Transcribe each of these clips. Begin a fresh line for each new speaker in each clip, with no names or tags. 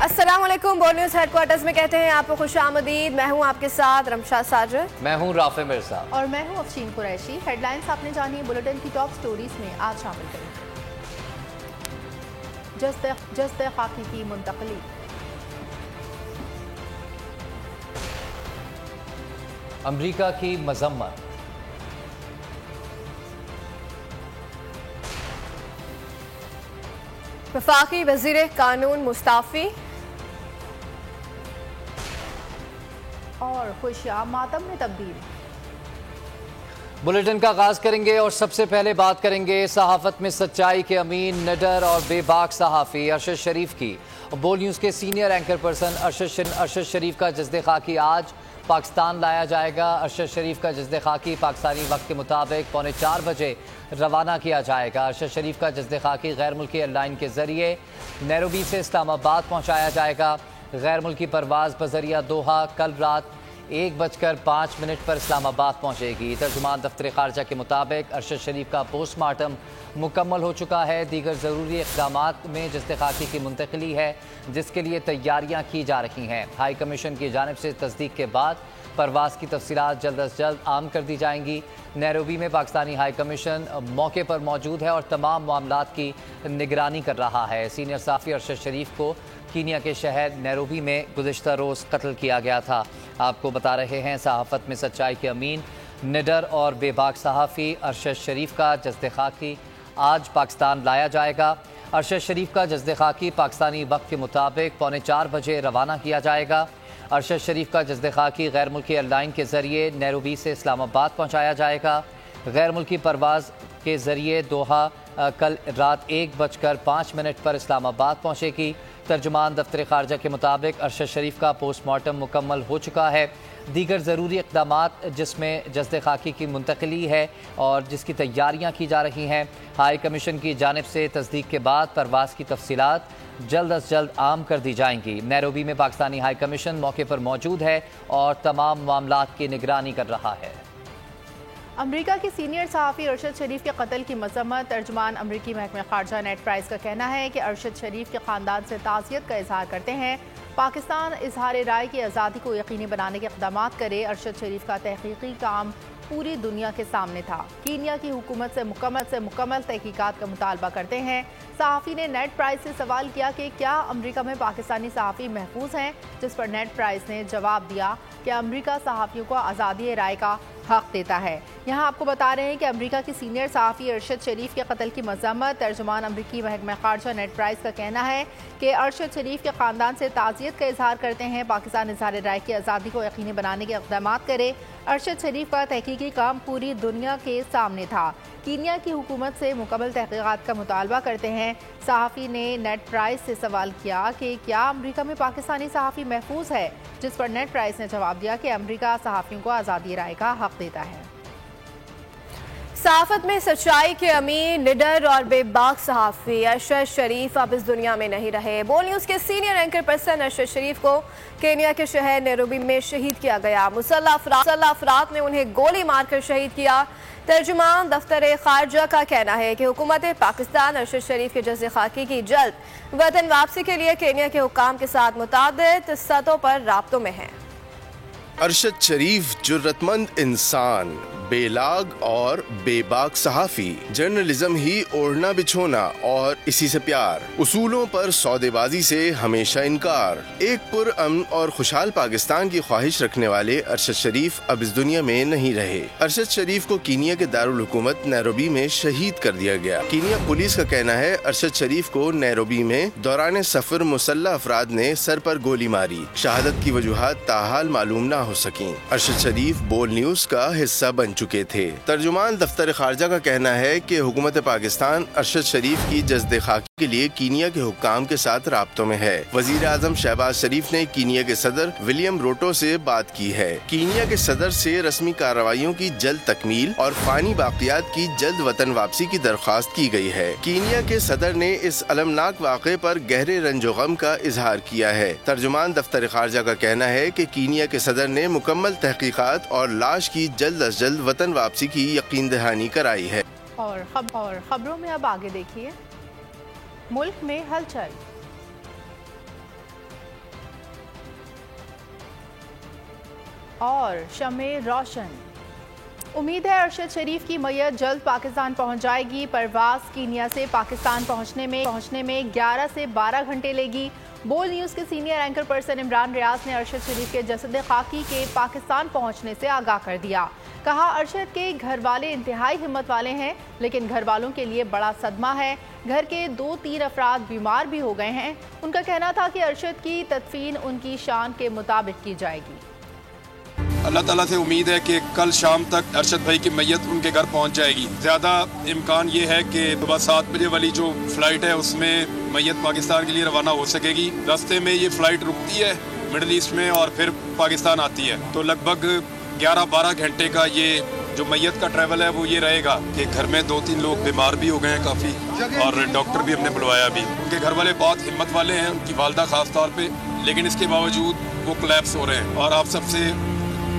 السلام علیکم، بول نیوز ہیڈ کوارٹرز میں کہتے ہیں آپ کو خوش آمدید۔ میں ہوں آپ کے ساتھ رمشا ساجد،
میں ہوں رافع مرزا
اور میں ہوں افشین قریشی۔ ہیڈ لائنز آپ نے جانی بلیٹن کی ٹاپ سٹوریز میں آج شامل کریں۔ جسد خاکی کی منتقلی،
امریکہ کی مذمت،
وفاقی وزیر قانون مستعفی،
اور خوشیاں ماتم میں تبدیل۔
بلیٹن کا آغاز کریں گے اور سب سے پہلے بات کریں گے صحافت میں سچائی کے امین، نڈر اور بے باک صحافی ارشد شریف کی۔ بول نیوز کے سینئر اینکر پرسن ارشد شریف کا جسد خاکی آج پاکستان لایا جائے گا۔ ارشد شریف کا جسد خاکی پاکستانی وقت کے مطابق 3:45 بجے روانہ کیا جائے گا۔ ارشد شریف کا جسد خاکی غیر ملکی ایئر لائن کے ذریعے نیروبی سے اسلام آباد پہنچایا جائے گا۔ غیر ملکی پرواز بذریعہ دوحہ کل رات 1:05 پر اسلام آباد پہنچے گی۔ ترجمان دفتر خارجہ کے مطابق ارشد شریف کا پوسٹ مارٹم مکمل ہو چکا ہے۔ دیگر ضروری اقدامات میں جسد خاکی کی منتقلی ہے، جس کے لیے تیاریاں کی جا رہی ہیں۔ ہائی کمیشن کی جانب سے تصدیق کے بعد پرواز کی تفصیلات جلد از جلد عام کر دی جائیں گی۔ نیروبی میں پاکستانی ہائی کمیشن موقع پر موجود ہے اور تمام معاملات کی نگرانی کر رہا ہے۔ سینئر صحافی ارشد شریف کو کینیا کے شہر نیروبی میں گزشتہ روز قتل کیا گیا تھا۔ آپ کو بتا رہے ہیں صحافت میں سچائی کے امین، نڈر اور بے باک صحافی ارشد شریف کا جسد خاکی آج پاکستان لایا جائے گا۔ ارشد شریف کا جسد خاکی پاکستانی وقت کے مطابق 3:45 بجے روانہ کیا جائے گا۔ ارشد شریف کا جسد خاکی غیر ملکی ایئر لائن کے ذریعے نیروبی سے اسلام آباد پہنچایا جائے گا۔ غیر ملکی پرواز کے ذریعے دوحہ کل رات 1:05 پر اسلام آباد پہنچے گی۔ ترجمان دفتر خارجہ کے مطابق ارشد شریف کا پوسٹ مارٹم مکمل ہو چکا ہے۔ دیگر ضروری اقدامات جس میں جسد خاکی کی منتقلی ہے اور جس کی تیاریاں کی جا رہی ہیں۔ ہائی کمیشن کی جانب سے تصدیق کے بعد پرواز کی تفصیلات جلد از جلد عام کر دی جائیں گی۔ نیروبی میں پاکستانی ہائی کمیشن موقع پر موجود ہے اور تمام معاملات کی نگرانی کر رہا ہے۔
امریکہ کے سینئر صحافی ارشد شریف کے قتل کی مذمت، ترجمان امریکی محکمہ خارجہ نیڈ پرائس کا کہنا ہے کہ ارشد شریف کے خاندان سے تعزیت کا اظہار کرتے ہیں۔ پاکستان اظہار رائے کی آزادی کو یقینی بنانے کے اقدامات کرے۔ ارشد شریف کا تحقیقی کام پوری دنیا کے سامنے تھا۔ کینیا کی حکومت سے مکمل تحقیقات کا مطالبہ کرتے ہیں۔ صحافی نے نیڈ پرائس سے سوال کیا کہ کیا امریکہ میں پاکستانی صحافی محفوظ ہیں، جس پر نیڈ پرائس نے جواب دیا کہ امریکہ صحافیوں کو آزادی رائے کا حق دیتا ہے۔ یہاں آپ کو بتا رہے ہیں کہ امریکہ کی سینئر صحافی ارشد شریف کے قتل کی مذمت، ترجمان امریکی محکمہ خارجہ نیڈ پرائس کا کہنا ہے کہ ارشد شریف کے خاندان سے تعزیت کا اظہار کرتے ہیں۔ پاکستان اظہار رائے کی آزادی کو یقینی بنانے کے اقدامات کرے۔ ارشد شریف کا تحقیقی کام پوری دنیا کے سامنے تھا۔ کینیا کی حکومت سے مکمل تحقیقات کا مطالبہ کرتے ہیں۔ صحافی نے نیڈ پرائس سے سوال کیا کہ کیا امریکہ میں پاکستانی صحافی محفوظ ہے، جس پر نیڈ پرائس نے جواب دیا کہ امریکہ صحافیوں کو آزادی رائے کا حق دیتا ہے۔
صحافت میں سچائی کے امین، نڈر اور بے باک صحافی ارشد شریف اب اس دنیا میں نہیں رہے۔ بول نیوز کے سینئر اینکر پرسن ارشد شریف کو کینیا کے شہر نیروبی میں شہید کیا گیا۔ مسلح افراد نے انہیں گولی مار کر شہید کیا۔ ترجمان دفتر خارجہ کا کہنا ہے کہ حکومت پاکستان ارشد شریف کے جسد خاکی کی جلد وطن واپسی کے لیے کینیا کے حکام کے ساتھ متعدد سطحوں پر رابطوں میں ہے۔
ارشد شریف جرأت مند انسان، بے لاگ اور بے باک صحافی، جرنلزم ہی اوڑھنا بچھونا اور اسی سے پیار، اصولوں پر سودے بازی سے ہمیشہ انکار، ایک پر امن اور خوشحال پاکستان کی خواہش رکھنے والے ارشد شریف اب اس دنیا میں نہیں رہے۔ ارشد شریف کو کینیا کے دارالحکومت نیروبی میں شہید کر دیا گیا۔ کینیا پولیس کا کہنا ہے ارشد شریف کو نیروبی میں دوران سفر مسلح افراد نے سر پر گولی ماری۔ شہادت کی وجوہات تاحال معلوم نہ ہو سکیں۔ ارشد شریف بول نیوز کا حصہ بن چکے تھے۔ ترجمان دفتر خارجہ کا کہنا ہے کہ حکومت پاکستان ارشد شریف کی جسد خاکی کے لیے کینیا کے حکام کے ساتھ رابطوں میں ہے۔ وزیر اعظم شہباز شریف نے کینیا کے صدر ولیم روٹو سے بات کی ہے۔ کینیا کے صدر سے رسمی کارروائیوں کی جلد تکمیل اور فانی باقیات کی جلد وطن واپسی کی درخواست کی گئی ہے۔ کینیا کے صدر نے اس المناک واقعے پر گہرے رنج و غم کا اظہار کیا ہے۔ ترجمان دفتر خارجہ کا کہنا ہے کہ کینیا کے صدر نے مکمل تحقیقات اور لاش کی جلد از جلد وطن واپسی کی یقین دہانی کرائی ہے۔
اور خبروں میں اب آگے دیکھیے، ملک میں ہلچل۔ اور शम्मे रोशन। उम्मीद है अरशद शरीफ की मैयत जल्द पाकिस्तान पहुंच जाएगी। परवाज कीनिया से पाकिस्तान पहुंचने में 11 से 12 घंटे लेगी। बोल न्यूज़ के senior anchor person Imran Riaz ने अरशद शरीफ के जसद खाकी के पाकिस्तान पहुंचने से आगाह कर दिया। कहा, अरशद के घर वाले इंतहाई हिम्मत वाले हैं, लेकिन घर वालों के लिए बड़ा सदमा है। घर के 2-3 अफराद बीमार भी हो गए हैं। उनका कहना था कि अरशद की तदफीन उनकी शान के मुताबिक की जाएगी।
अल्लाह ताला से उम्मीद है कि कल शाम तक अरशद भाई की मैयत उनके घर पहुंच जाएगी। ज़्यादा इम्कान ये है कि सुबह 7 बजे वाली जो फ़्लाइट है उसमें मैयत पाकिस्तान के लिए रवाना हो सकेगी। रास्ते में ये फ़्लाइट रुकती है मिडल ईस्ट में और फिर पाकिस्तान आती है, तो लगभग 11-12 घंटे का ये जो मैयत का ट्रैवल है वो ये रहेगा कि घर में 2-3 लोग बीमार भी हो गए हैं काफ़ी, और डॉक्टर भी हमने बुलवाया अभी। उनके घर वाले बहुत हिम्मत वाले हैं, उनकी वालदा ख़ास तौर पे, लेकिन इसके बावजूद वो कोलैप्स हो रहे हैं। और आप सबसे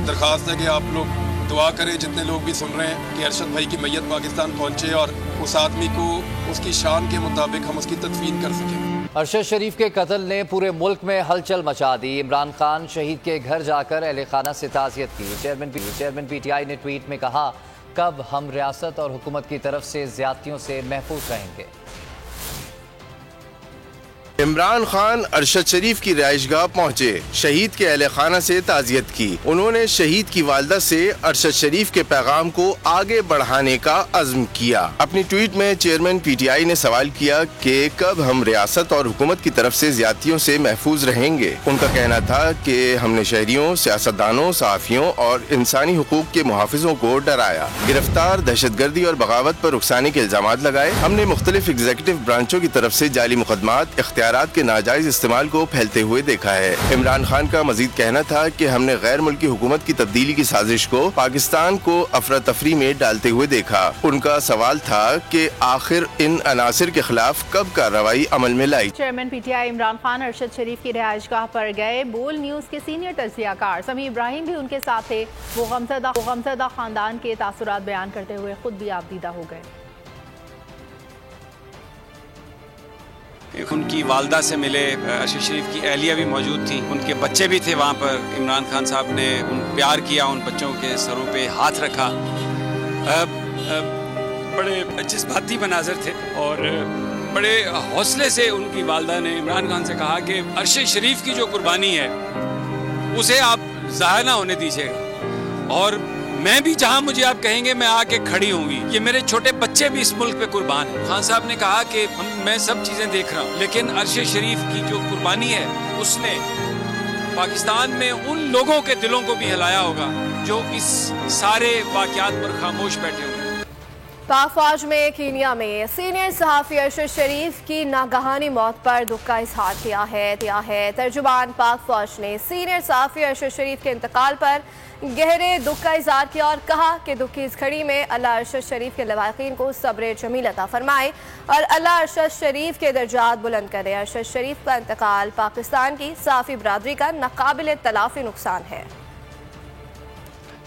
दरख्वास्त है कि आप लोग दुआ करें, जितने लोग भी सुन रहे हैं, कि अरशद भाई की मैयत पाकिस्तान पहुंचे और उस आदमी को उसकी शान के मुताबिक हम उसकी तदफीन कर सकें।
अरशद शरीफ के कत्ल ने पूरे मुल्क में हलचल मचा दी। इमरान खान शहीद के घर जाकर अहले खाना से ताज़ियत की। चेयरमैन PTI ने ट्वीट में कहा, कब हम रियासत और हुकूमत की तरफ से ज़्यादतियों से महफूज रहेंगे।
इमरान खान अरशद शरीफ की रिहाइशगाह पहुंचे, शहीद के अहले खाना से ताज़ियत की। उन्होंने शहीद की वालदा से अरशद शरीफ के पैगाम को आगे बढ़ाने का अज़्म किया। अपनी ट्वीट में चेयरमैन PTI ने सवाल किया कि कब हम रियासत और हुकूमत की तरफ से ज़्यादतियों से महफूज रहेंगे। उनका कहना था कि हमने शहरियों, सियासतदानों, सहाफ़ियों और इंसानी हुकूक के मुहाफ़िज़ों को डराया, गिरफ्तार, दहशतगर्दी और बगावत पर उकसाने के इल्ज़ामात लगाए। हमने मुख्तलिफ एग्जीक्यूटिव ब्रांचों की तरफ से जाली मुकदमात, इख्तियारात के नाजायज इस्तेमाल को फैलते हुए देखा है। इमरान खान का मजीद कहना था कि हमने गैर मुल्की हुकूमत की तब्दीली की साजिश को पाकिस्तान को अफरा तफरी में डालते हुए देखा। उनका सवाल था कि आखिर इन अनासिर के खिलाफ कब कार्रवाई अमल में लाई।
चेयरमैन PTI इमरान खान अरशद शरीफ की रिहाइशगाह पर गए। बोल न्यूज़ के सीनियर तज्ज़ियाकार समी इब्राहिम भी उनके साथ थे। वो गमज़दा खानदान के तासुरात बयान करते हुए खुद भी आपदीदा हो गए।
उनकी वालदा से मिले, अरशद शरीफ की अहलिया भी मौजूद थी, उनके बच्चे भी थे वहाँ पर। इमरान खान साहब ने प्यार किया, उन बच्चों के सरों पे हाथ रखा। बड़े जज्बाती मनाज़र थे और बड़े हौसले से उनकी वालदा ने इमरान खान से कहा कि अरशद शरीफ की जो कुर्बानी है उसे आप ज़ाहिर ना होने दीजिएगा, और मैं भी जहाँ मुझे आप कहेंगे मैं आके खड़ी होंगी। ये मेरे छोटे बच्चे भी इस मुल्क पे कुर्बान हैं। खान साहब ने कहा कि मैं सब चीज़ें देख रहा हूँ, लेकिन अरशद शरीफ की जो कुर्बानी है उसने पाकिस्तान में उन लोगों के दिलों को भी हिलाया होगा जो इस सारे वाक़यात पर खामोश बैठे हुए।
पाक फौज में कीनिया में सीनियर सहाफ़ी अरशद शरीफ की नागहानी मौत पर दुख का इजहार किया है। तर्जुमान पाक फौज ने सीनियर सहाफ़ी अरशद शरीफ के इंतकाल पर गहरे दुख का इजहार किया और कहा कि दुख की इस घड़ी में अल्लाह अरशद शरीफ के लवाक़ीन को सब्र जमील अता फरमाए और अल्लाह अरशद शरीफ के दर्जात बुलंद करे। अरशद शरीफ का इंतकाल पाकिस्तान की सहाफ़ी बरादरी का नाकाबिल तलाफ़ी नुकसान है।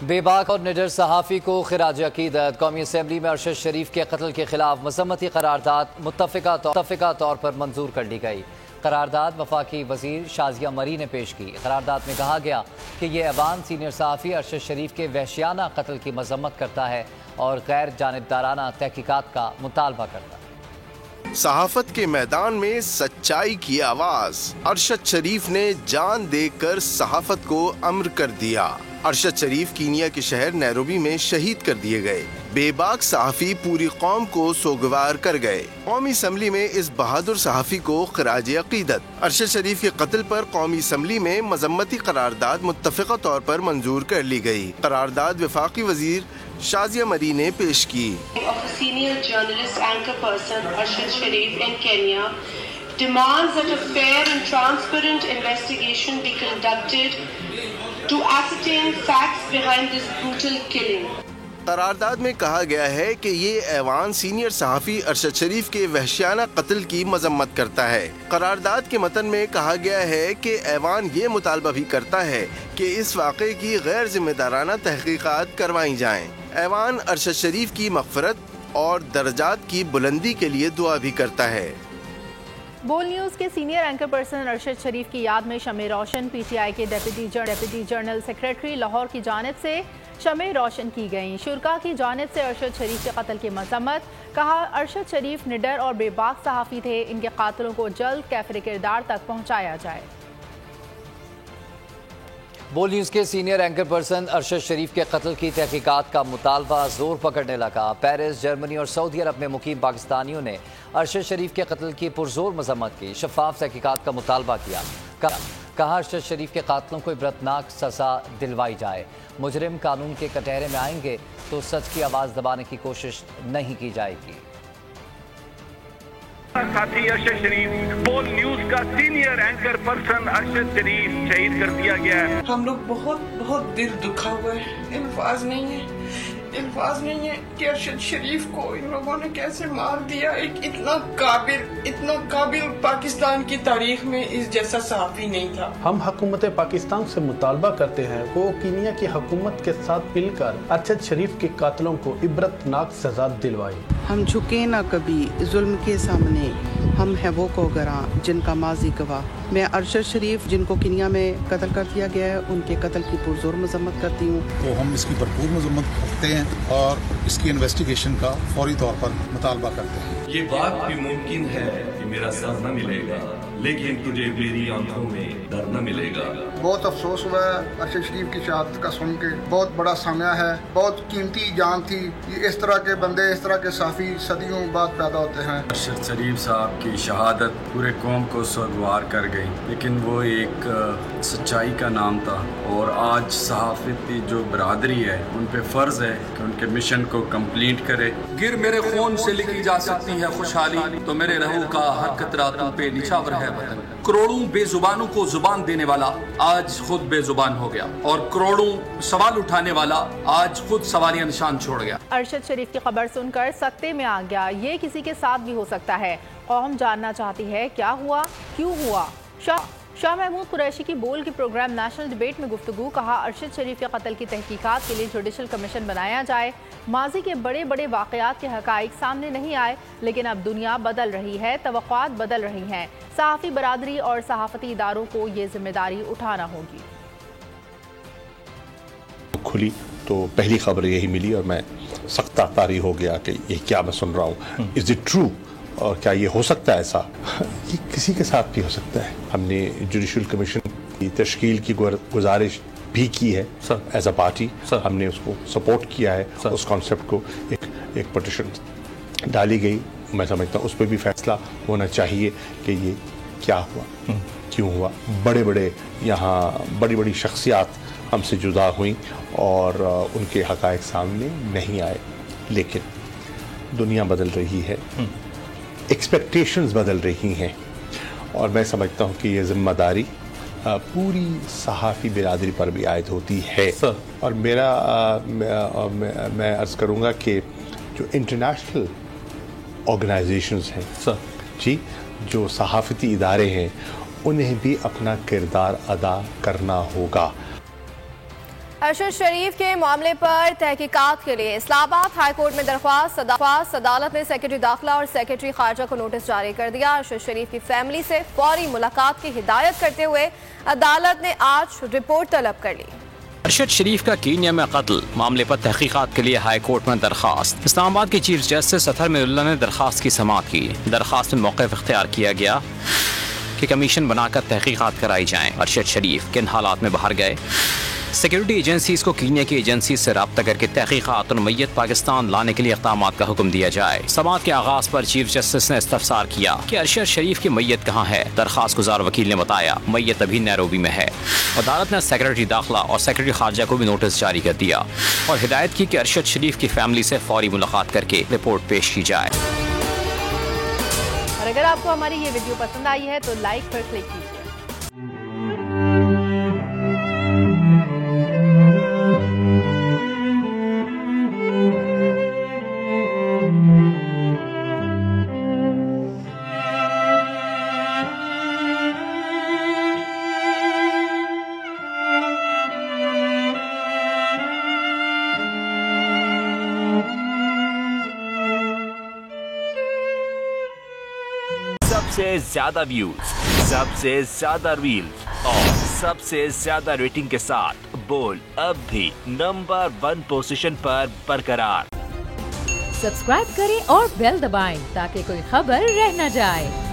बेबाक और निडर सहाफ़ी को खिराज अकीदत। कौमी असम्बली में अरशद शरीफ के कत्ल के खिलाफ मज़म्मती करारदाद मुत्तफ़िका तौर पर मंजूर कर ली गई। करारदाद वफाकी वज़ीर शाज़िया मरी ने पेश की। करारदाद में कहा गया कि ये ऐवान सीनियर सहाफ़ी अरशद शरीफ के वहशियाना कत्ल की मज़म्मत करता है और गैर जानिबदाराना तहकीकात का मुतालबा करता है।
सहाफत के मैदान में सच्चाई की आवाज। अरशद शरीफ ने जान देकर सहाफत को अम्र कर दिया। अरशद शरीफ कीनिया के शहर नैरोबी में शहीद कर दिए गए। बेबाक सहाफ़ी पूरी कौम को सोगवार कर गए। कौमी असम्बली में इस बहादुर सहाफ़ी को खिराज अकीदत। अरशद शरीफ के कत्ल पर कौमी असम्बली में मज़म्मती करारदाद मुत्तफ़िका तौर पर मंजूर कर ली गई। करारदाद वफाकी वज़ीर शाज़िया मरी ने पेश की।
Senior journalist anchor person Arshad Sharif in Kenya demands that a fair and transparent investigation be conducted to ascertain facts behind this brutal killing.
करारदाद में कहा गया है कि ये ऐवान सीनियर सहाफ़ी अरशद शरीफ के वहशियाना कत्ल की मजम्मत करता है। करारदाद के मतन में कहा गया है कि ऐवान ये मुतालबा भी करता है कि इस वाक़े की गैर जिम्मेदाराना तहकीकात करवाई जाएं। ऐवान अरशद शरीफ की मग़फ़िरत और दर्जात की बुलंदी के लिए दुआ भी करता है।
बोल न्यूज़ के सीनियर एंकर पर्सन अरशद शरीफ की याद में शमे रोशन पीटीआई के डेप्यूटी जनरल सेक्रेटरी लाहौर की जानिब से शमे रोशन की गई। शुरका की जानिब से अरशद शरीफ के कत्ल की मजम्मत। कहा, अरशद शरीफ निडर और बेबाक सहाफ़ी थे, इनके कातिलों को जल्द कैफरे किरदार तक पहुँचाया जाए।
बोल न्यूज़ के सीनियर एंकर पर्सन अरशद शरीफ के कत्ल की तहकीकात का मुतालबा जोर पकड़ने लगा। पेरिस, जर्मनी और सऊदी अरब में मुकीम पाकिस्तानियों ने अरशद शरीफ के कत्ल की पुरजोर मजम्मत की, शफाफ तहकीकात का मुतालबा किया। कहा अरशद शरीफ के कातिलों को इबरतनाक सज़ा दिलवाई जाए। मुजरिम कानून के कटहरे में आएंगे तो सच की आवाज़ दबाने की कोशिश नहीं की जाएगी।
साथी अरशद शरीफ, बोल न्यूज का सीनियर एंकर पर्सन अरशद शरीफ शहीद कर दिया गया है।
हम लोग बहुत दिल दुखा हुआ है। इल्फाज नहीं है कि अरशद शरीफ को इन लोगों ने कैसे मार दिया। एक इतना काबिल पाकिस्तान की तारीख में इस जैसा सहाफ़ी नहीं था।
हम हुकूमत पाकिस्तान से मुतालबा करते हैं वो कीनिया की हुकूमत के साथ मिलकर अरशद शरीफ के कातिलों को इबरतनाक सजा दिलवाई।
हम झुके ना कभी जुल्म के सामने, हम हैं वो कोगरा जिनका माजी गवाह। मैं अरशद शरीफ जिनको कीनिया में कत्ल कर दिया गया है, उनके कत्ल की पुरजोर मजम्मत करती हूँ।
तो हम इसकी भरपूर मजम्मत करते हैं और इसकी इन्वेस्टिगेशन का फौरी तौर पर मुतालबा करते हैं।
ये बात भी मुमकिन है कि मेरा सर न मिलेगा, लेकिन तुझे मेरी आंखों में डर न मिलेगा।
बहुत अफसोस हुआ है अरशद शरीफ की शहादत का सुन के। बहुत बड़ा सामया है, बहुत कीमती जान थी। ये इस तरह के बंदे, इस तरह के साफी सदियों बाद पैदा होते हैं।
अरशद शरीफ साहब की शहादत पूरे कौम को सोगवार कर गई, लेकिन वो एक सच्चाई का नाम था। और आज सहाफती जो बरादरी है, उन पे फर्ज है कि उनके मिशन को कंप्लीट करे। गिर मेरे खून से लिखी जा सकती है खुशहाली, तो मेरे रहू का हर कतरा तुम पे निछावर है वतन। करोड़ों बेजुबानों को जुबान देने वाला आज खुद बेजुबान हो गया, और करोड़ों सवाल उठाने वाला आज खुद सवालिया निशान छोड़ गया।
अरशद शरीफ की खबर सुनकर सकते में आ गया। ये किसी के साथ भी हो सकता है। कौम जानना चाहती है क्या हुआ, क्यों हुआ। शाह महमूद कुरैशी की बोल के प्रोग्राम नेशनल डिबेट में गुफ्तगू। कहा, अरशद शरीफ के कत्ल की तहकीकात के लिए जुडिशल कमीशन बनाया जाए। माजी के बड़े बड़े वाक़यात के हक़ाइक़ सामने नहीं आए, लेकिन अब दुनिया बदल रही है, तवक्कुआत बदल रही हैं। सहाफ़ी बरादरी और सहाफ़ती इदारों को ये जिम्मेदारी उठाना होगी।
खुली तो पहली खबर यही मिली और मैं सख्त तारी हो गया कि ये क्या मैं सुन रहा हूँ। Is it true? और क्या ये हो सकता है ऐसा? ये किसी के साथ भी हो सकता है। हमने जुडिशल कमीशन की तश्कील की गुजारिश भी की है एज अ पार्टी। हमने उसको सपोर्ट किया है, उस कॉन्सेप्ट को। एक पटिशन डाली गई। मैं समझता हूँ उस पर भी फैसला होना चाहिए कि ये क्या हुआ, क्यों हुआ। बड़ी बड़ी शख्सियात हमसे जुदा हुई और उनके हक़ाइक़ सामने नहीं आए, लेकिन दुनिया बदल रही है, एक्सपेक्टेशंस बदल रही हैं, और मैं समझता हूँ कि ये ज़िम्मेदारी पूरी सहाफ़ी बिरादरी पर भी आयद होती है। और मैं अर्ज़ करूँगा कि जो इंटरनेशनल ऑर्गेनाइजेशंस हैं जी, जो सहाफ़ती इदारे हैं, उन्हें भी अपना किरदार अदा करना होगा।
अरशद शरीफ के मामले पर तहकीकात के लिए इस्लामाबाद हाई कोर्ट में दरख्वास्त। अदालत ने सेक्रेटरी दाखिला और सेक्रेटरी खारजा को नोटिस जारी कर दिया। अरशद शरीफ की फैमिली से फौरी मुलाकात की हिदायत करते हुए अदालत ने आज रिपोर्ट तलब कर ली।
अरशद शरीफ का कीनिया में कत्ल मामले पर तहकीकात के लिए हाई कोर्ट में दरखास्त। इस्लामाबाद के चीफ जस्टिस अतहर मिनुल्लाह ने दरखास्त की समाअत की। दरखास्त में मौक़िफ़ इख्तियार किया गया कि कमीशन बनाकर तहकीकात कराई जाएँ। अरशद शरीफ किन हालात में बाहर गए, सिक्योरिटी एजेंसीज को कीनिया की एजेंसी से रब्ता करके तहकीकात और मैयत पाकिस्तान लाने के लिए इक़दामात का हुक्म दिया जाए। समाअत के आगाज़ पर चीफ जस्टिस ने इस्तफसार किया कि अरशद शरीफ की मैयत कहाँ है। दरखास्त गुजार वकील ने बताया मैयत अभी नैरोबी में है। अदालत ने सेक्रेटरी दाखिला और सेक्रेटरी खारजा को भी नोटिस जारी कर दिया और हिदायत की कि अरशद शरीफ की फैमिली से फौरी मुलाकात करके रिपोर्ट पेश की जाए।
और अगर आपको हमारी ये वीडियो पसंद आई है तो लाइक पर क्लिक कीजिए।
सबसे सबसे ज्यादा व्यूज, सबसे ज्यादा रील्स और सबसे ज्यादा रेटिंग के साथ बोल अब भी नंबर 1 पोजीशन पर बरकरार।
सब्सक्राइब करें और बेल दबाएं ताकि कोई खबर रह न जाए।